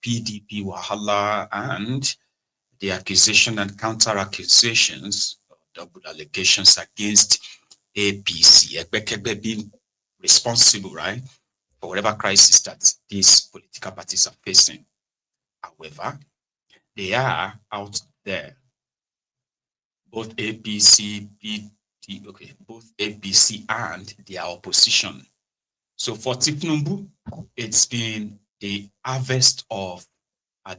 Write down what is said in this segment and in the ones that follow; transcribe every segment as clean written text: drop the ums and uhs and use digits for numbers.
PDP Wahala and the accusation and counter-accusations, double allegations against APC, Egbekegbe being responsible, right, for whatever crisis that these political parties are facing. However, they are out there, both APC, both APC and their opposition. So for Tinubu, it's been the harvest of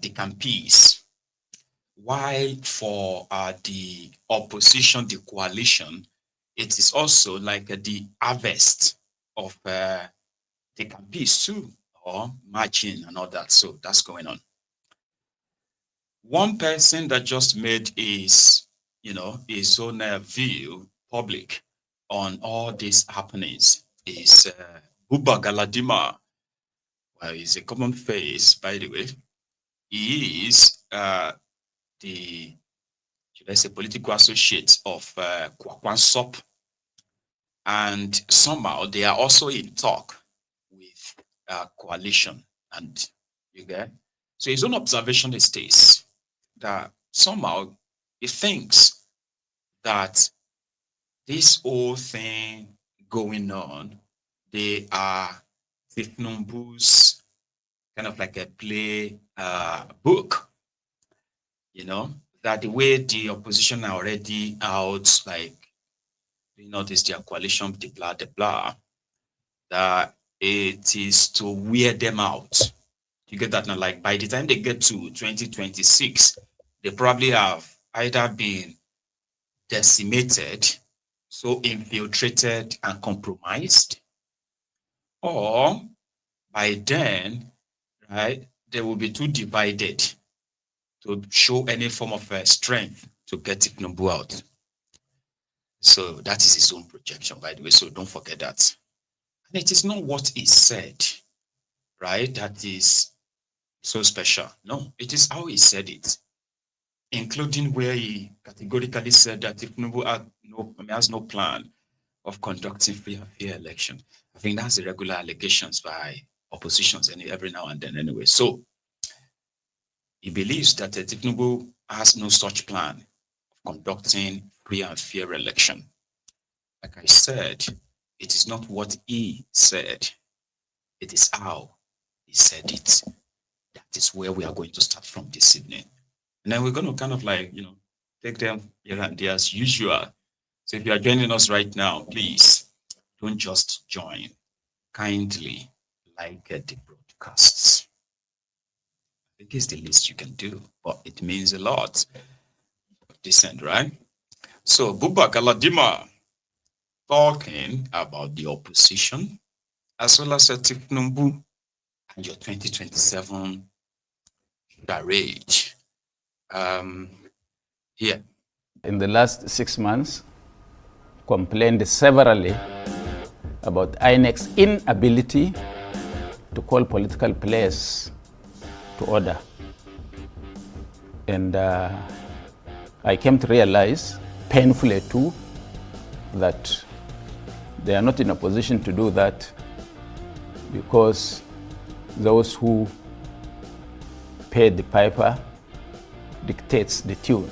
the campaigns, while for the opposition, the coalition, it is also like the harvest of the campaigns too, or margin and all that. So that's going on. One person that just made his own view public on all these happenings is Galadima. Well, he's a common face, by the way. He is the, should I say, political associate of Kwakwansop, and somehow they are also in talk with coalition. And you get, so his own observation is this, that somehow he thinks that this whole thing going on, they are Tinubu's kind of like a play book, that the way the opposition are already out, like, this their coalition, the blah, that it is to wear them out. You get that now? Like, by the time they get to 2026, they probably have either been decimated, so infiltrated and compromised, or by then, right, they will be too divided to show any form of strength to get Tinubu out. So that is his own projection, by the way, so don't forget that. And it is not what he said, right, that is so special. No, it is how he said it, including where he categorically said that Tinubu has no plan of conducting free and fair election. I think that's the regular allegations by oppositions every now and then anyway. So he believes that Tinubu has no such plan of conducting free and fair election. Like I said, it is not what he said, it is how he said it. That is where we are going to start from this evening. And then we're going to kind of like, take them here and there as usual. So if you are joining us right now, please don't just join. Kindly like the broadcasts. I think it's the least you can do, but it means a lot. Decent, right? So Galadima talking about the opposition, as well as Tinubu and your 2027 charade. Here. In the last 6 months, complained severally about INEC's inability to call political players to order. And I came to realize, painfully too, that they are not in a position to do that because those who pay the piper dictates the tune.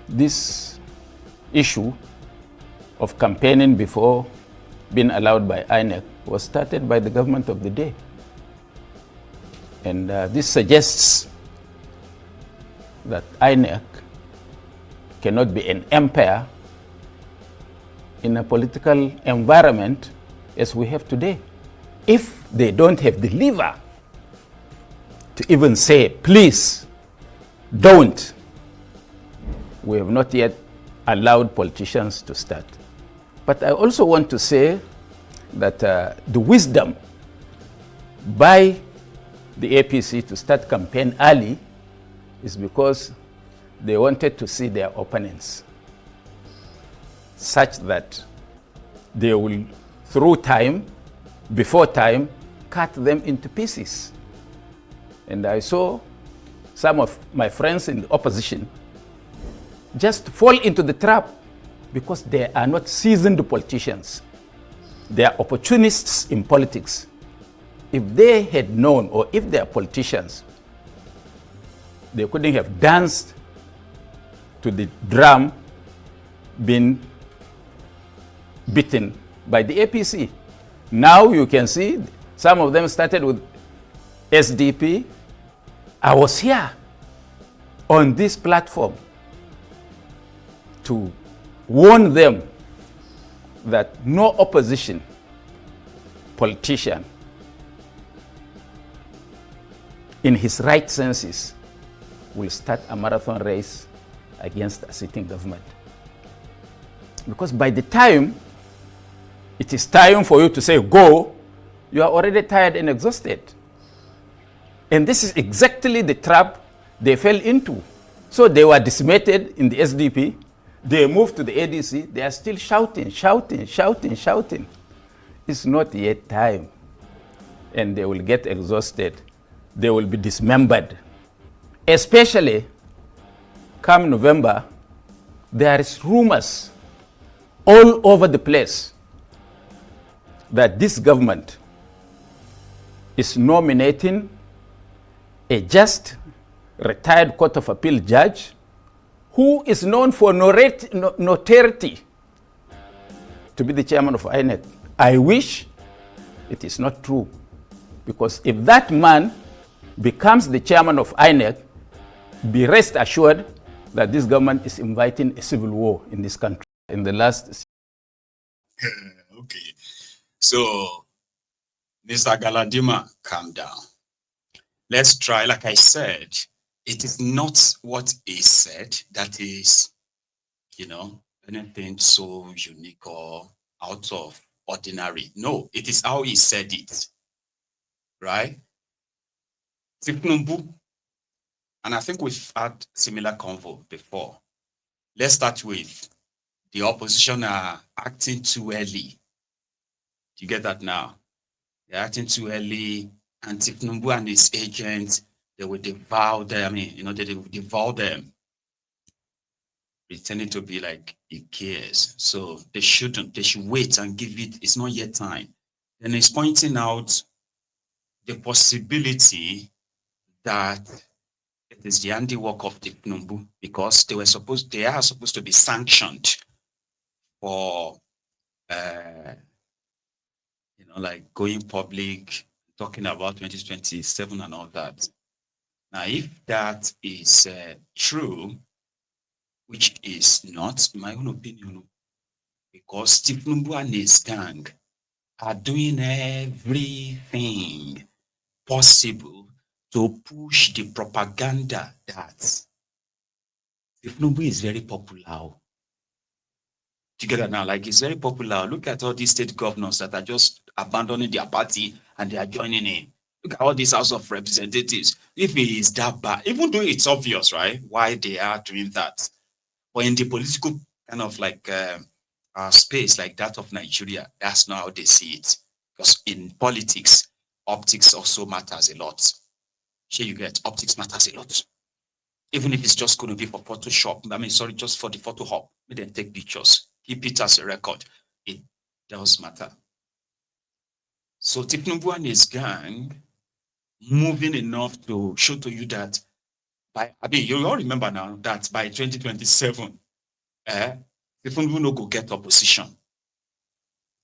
This issue of campaigning before being allowed by INEC was started by the government of the day. And this suggests that INEC cannot be an empire in a political environment as we have today. If they don't have the lever to even say, please, don't, we have not yet allowed politicians to start. But I also want to say that the wisdom by the APC to start campaign early is because they wanted to see their opponents such that they will, through time, before time, cut them into pieces. And I saw some of my friends in the opposition just fall into the trap because they are not seasoned politicians. They are opportunists in politics. if they had known, or if their politicians, they couldn't have danced to the drum being beaten by the APC. Now you can see some of them started with SDP. I was here on this platform to warn them that no opposition politician in his right senses will start a marathon race against a sitting government. Because by the time it is time for you to say go, you are already tired and exhausted. And this is exactly the trap they fell into. So they were decimated in the SDP. They moved to the ADC. They are still shouting, shouting, shouting, shouting. It's not yet time. And they will get exhausted. They will be dismembered. Especially come November, there is rumors all over the place that this government is nominating a just retired Court of Appeal judge who is known for notoriety to be the chairman of INEC. I wish it is not true, because if that man becomes the chairman of INEC, be rest assured that this government is inviting a civil war in this country. In the last... Okay. So, Mr. Galadima, calm down. Let's try, like I said, it is not what he said that is, anything so unique or out of ordinary. No, it is how he said it, right? Tinubu, and I think we've had similar convo before. Let's start with the opposition are acting too early. Do you get that now? They're acting too early, and Tinubu and his agents, they will devour them. They will devour them, pretending to be like he cares. So they shouldn't. They should wait and give it. It's not yet time. And he's pointing out the possibility that it is the handiwork of Tinubu, because they are supposed to be sanctioned for like going public, talking about 2027 and all that. Now, if that is true, which is not, in my own opinion, because Tinubu and his gang are doing everything possible to push the propaganda that Tinubu is very popular. Together now, like it's very popular. Look at all these state governors that are just abandoning their party and they are joining in. Look at all these House of Representatives. If it is that bad, even though it's obvious, right, why they are doing that, but in the political kind of like space like that of Nigeria, that's not how they see it. Because in politics, optics also matters a lot. Sure, you get optics matters a lot. Even if it's just going to be for Photoshop, just for the photo hop, we then take pictures, keep it as a record. It does matter. So Tinubu and his gang moving enough to show to you that you all remember now that by 2027, Tinubu no go get opposition.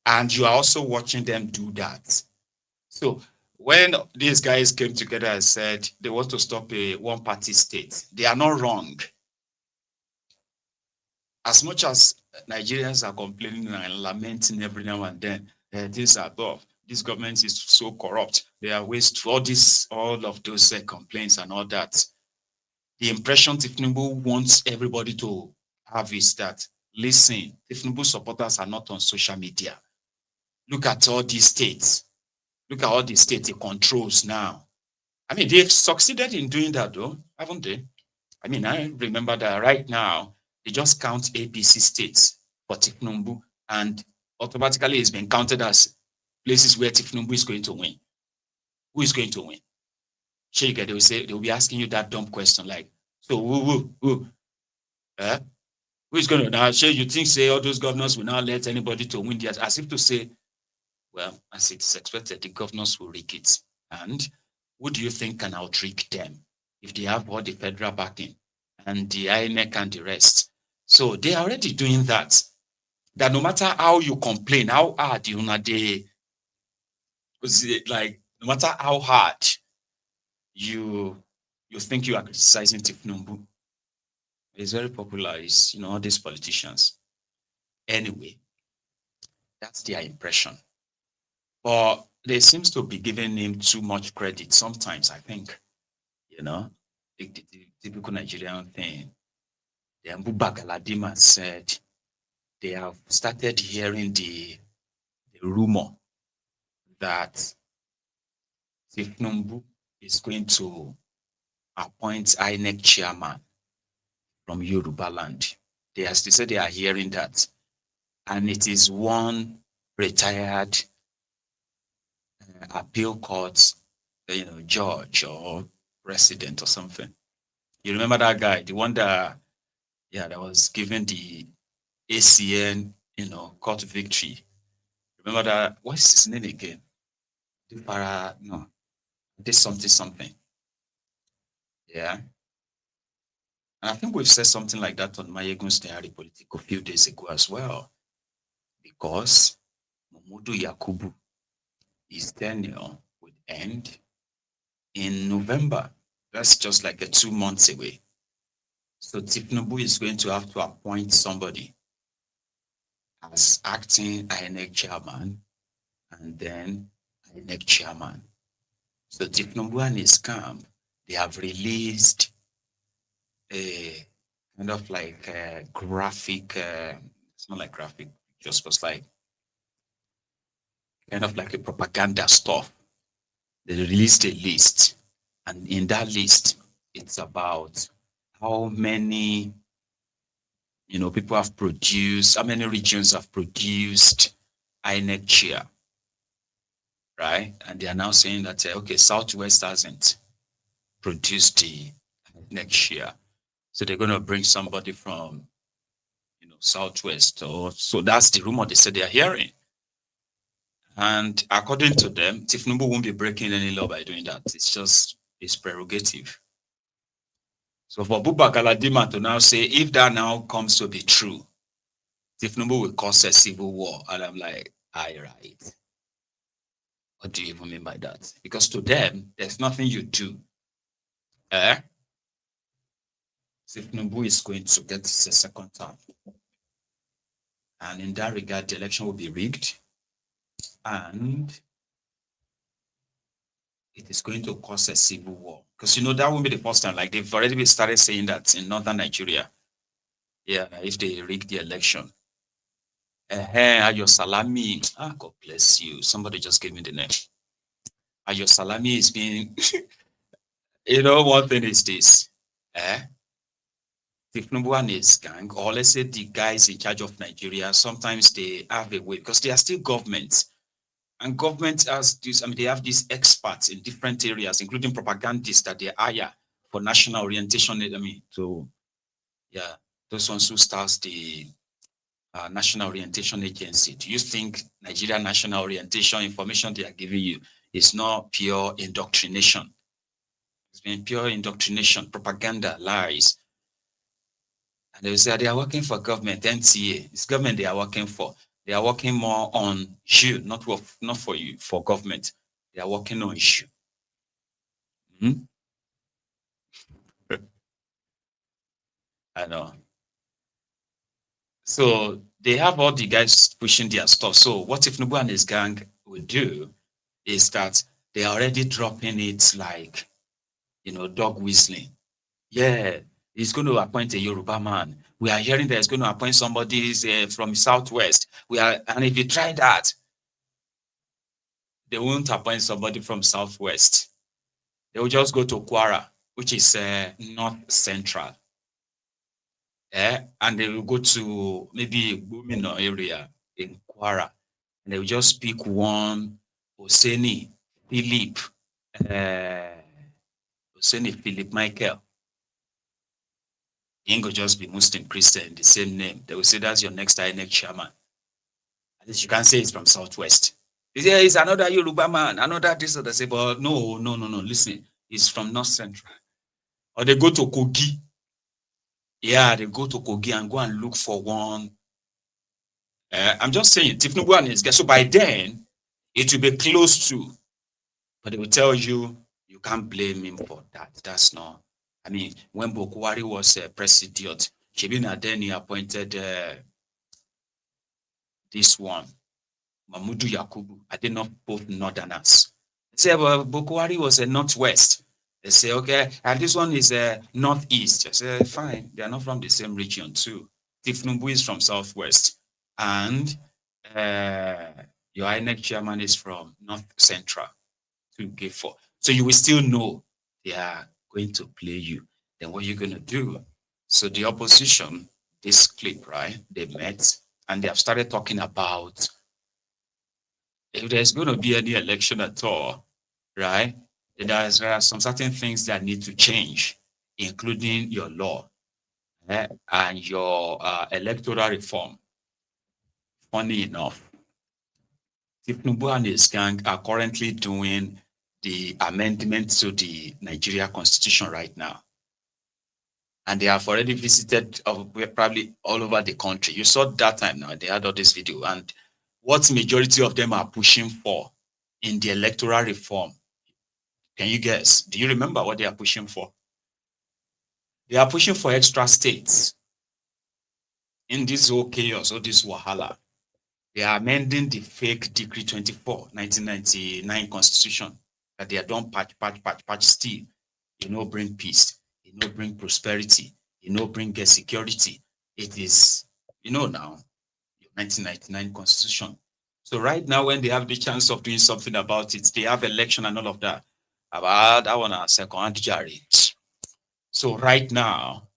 And you are also watching them do that. So when these guys came together and said they want to stop a one-party state, they are not wrong. As much as Nigerians are complaining and lamenting every now and then, things are tough. This government is so corrupt. They are waste all of those complaints and all that. The impression Tinubu wants everybody to have is that, listen, Tinubu supporters are not on social media. Look at all these states. Look at all the states he controls now. They've succeeded in doing that, though, haven't they? I remember that right now, they just count APC states for Tinubu, and automatically it's been counted as places where Tinubu is going to win. Who is going to win? Sure, they will be asking you that dumb question like, so who is going to now? Sure, you think say all those governors will now let anybody to win as if to say, Well, as it's expected, the governors will rig it. And who do you think can outrig them if they have all the federal backing and the INEC and the rest? So they are already doing that. That no matter how you complain, how hard you know they, like no matter how hard you you think you are criticizing Tinubu, it's very popular. It's all these politicians. Anyway, that's their impression. But they seems to be giving him too much credit sometimes, I think. You know, the typical Nigerian thing. The Mbuba Galadima said they have started hearing the rumor that Tinubu is going to appoint INEC chairman from Yoruba land. They said they are hearing that. And it is one retired appeal court, judge or president or something. You remember that guy, the one that was given the ACN, court victory. Remember that? What's his name again? No, this something something. Yeah. And I think we've said something like that on Maiyegun General Political a few days ago as well, because Momodu Yakubu, his tenure would end in November. That's just like 2 months away. So Tinubu is going to have to appoint somebody as acting INEC chairman and then INEC chairman. So Tinubu and his camp, they have released a kind of like a graphic, it's not like graphic, just was like kind of like a propaganda stuff. They released a list, and in that list, it's about how many people have produced, how many regions have produced INEC chair, right? And they are now saying that, okay, Southwest hasn't produced the INEC chair. So they're going to bring somebody from, Southwest. So that's the rumor they said they are hearing. And according to them, Tinubu won't be breaking any law by doing that. It's just his prerogative. So for Buba Galadima to now say, if that now comes to be true, Tinubu will cause a civil war. And I'm like, aye, right. What do you even mean by that? Because to them, there's nothing you do. Tinubu is going to get a second term. And in that regard, the election will be rigged. And it is going to cause a civil war. Because that won't be the first time. Like they've already started saying that in northern Nigeria. Yeah, if they rig the election. Ayo Salami, God bless you. Somebody just gave me the name. Ayo Salami is being, one thing is this. Tinubu and his gang, or let's say the guys in charge of Nigeria, sometimes they have a way, because they are still government. And government has this, they have these experts in different areas, including propagandists that they hire for national orientation. So yeah, those ones who starts the National Orientation Agency. Do you think Nigeria National Orientation information they are giving you is not pure indoctrination? It's been pure indoctrination, propaganda, lies. And they will say they are working for government, NTA. It's government they are working for. They are working more on you, not for you, for government. They are working on you. Hmm? I know. So they have all the guys pushing their stuff. So what if Nubu and his gang will do is that they are already dropping it like, dog whistling. Yeah, he's going to appoint a Yoruba man. We are hearing that he's going to appoint somebody from Southwest. And if you try that, they won't appoint somebody from Southwest. They will just go to Kwara, which is North Central. And they will go to maybe Gumino area in Kwara. And they will just pick one Oseni Philip, Oseni Philip Michael. He ain't go just be Muslim Christian, the same name. They will say that's your next INEC chairman. At least you can't say it's from Southwest. Yeah, it's another Yoruba man, another this or that. Say, but no. Listen, he's from North Central. Or they go to Kogi. Yeah, they go to Kogi and go and look for one. I'm just saying, Tinubu and his guys. So by then, it will be close to, but they will tell you, you can't blame him for that. That's not. I mean, when Bokwari was president, Shebina then he appointed this one, Mamudu Yakubu. I did not both northerners. They say, well, Bokwari was a northwest. They say, okay, and this one is a northeast. I say, fine, they are not from the same region too. Tinubu is from southwest, and uh, your INEC chairman is from north central to give for. So you will still know they are going to play you. Then what are you going to do? So the opposition, this clip, right? They met and they have started talking about if there's going to be any election at all, right? There are some certain things that need to change, including your law and your electoral reform. Funny enough, Tinubu and his gang are currently doing the amendment to the Nigeria Constitution right now. And they have already visited probably all over the country. You saw that time now, they had all this video. And what majority of them are pushing for in the electoral reform? Can you guess? Do you remember what they are pushing for? They are pushing for extra states in this whole chaos or this wahala. They are amending the fake Decree 24, 1999 Constitution that they are done patch still. You know, bring peace. You know, bring prosperity. You know, bring security. It is, you know, now, 1999 Constitution. So right now, when they have the chance of doing something about it, they have election and all of that. About that one, a second jury. So right now,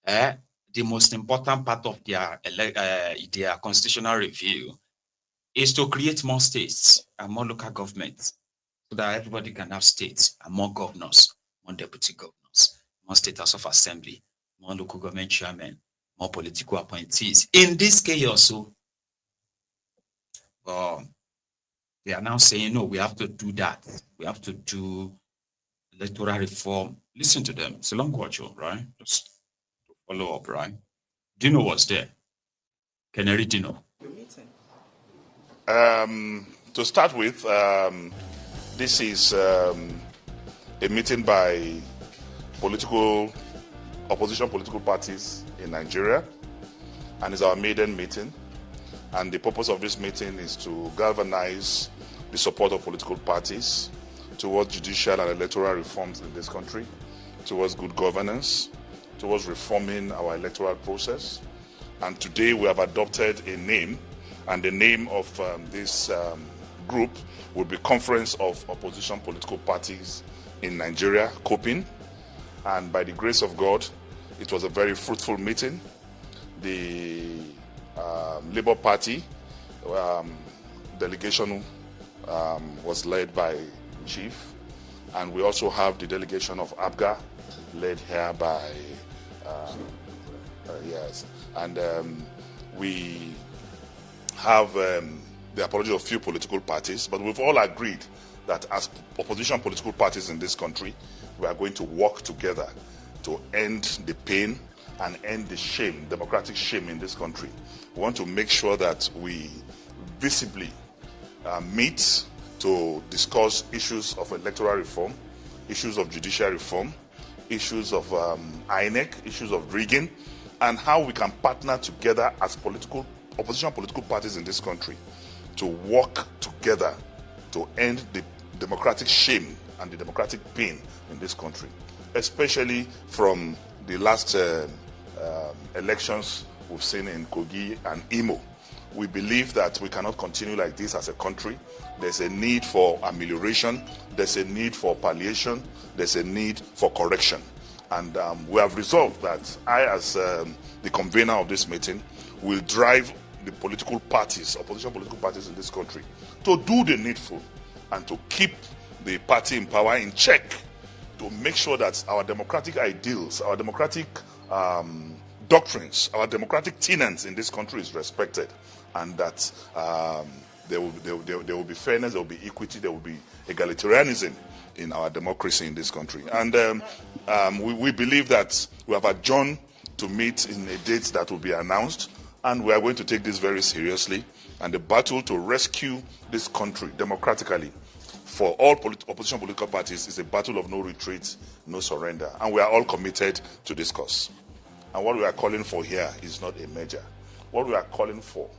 the most important part of their constitutional review is to create more states and more local governments so that everybody can have states and more governors, more deputy governors, more state house of assembly, more local government chairmen, more political appointees. In this case also, they are now saying, no, we have to do that. We have to do electoral reform. Listen to them. It's a long watch, right? Just follow up, right? Dino was there. Canary Dino. To start with, this is a meeting by opposition political parties in Nigeria, and it's our maiden meeting. And the purpose of this meeting is to galvanize the support of political parties towards judicial and electoral reforms in this country, towards good governance, towards reforming our electoral process. And today we have adopted a name, and the name of this group will be Conference of Opposition Political Parties in Nigeria, COPIN. And by the grace of God, it was a very fruitful meeting. The Labour Party delegation was led by Chief, and we also have the delegation of ABGA led here by yes, and we have the apology of few political parties, but we've all agreed that as opposition political parties in this country, we are going to work together to end the pain and end the shame, democratic shame in this country. We want to make sure that we visibly meet to discuss issues of electoral reform, issues of judicial reform, issues of INEC, issues of rigging, and how we can partner together as opposition political parties in this country to work together to end the democratic shame and the democratic pain in this country, especially from the last elections we've seen in Kogi and Imo. We believe that we cannot continue like this as a country. There's a need for amelioration, there's a need for palliation, there's a need for correction. And we have resolved that I, as the convener of this meeting, will drive the political parties, opposition political parties in this country, to do the needful and to keep the party in power in check, to make sure that our democratic ideals, our democratic doctrines, our democratic tenets in this country is respected, and that there will be fairness, there will be equity, there will be egalitarianism in our democracy in this country. And we believe that we have adjourned to meet in a date that will be announced, and we are going to take this very seriously. And the battle to rescue this country democratically for all opposition political parties is a battle of no retreat, no surrender. And we are all committed to this cause. And what we are calling for here is not a merger. What we are calling for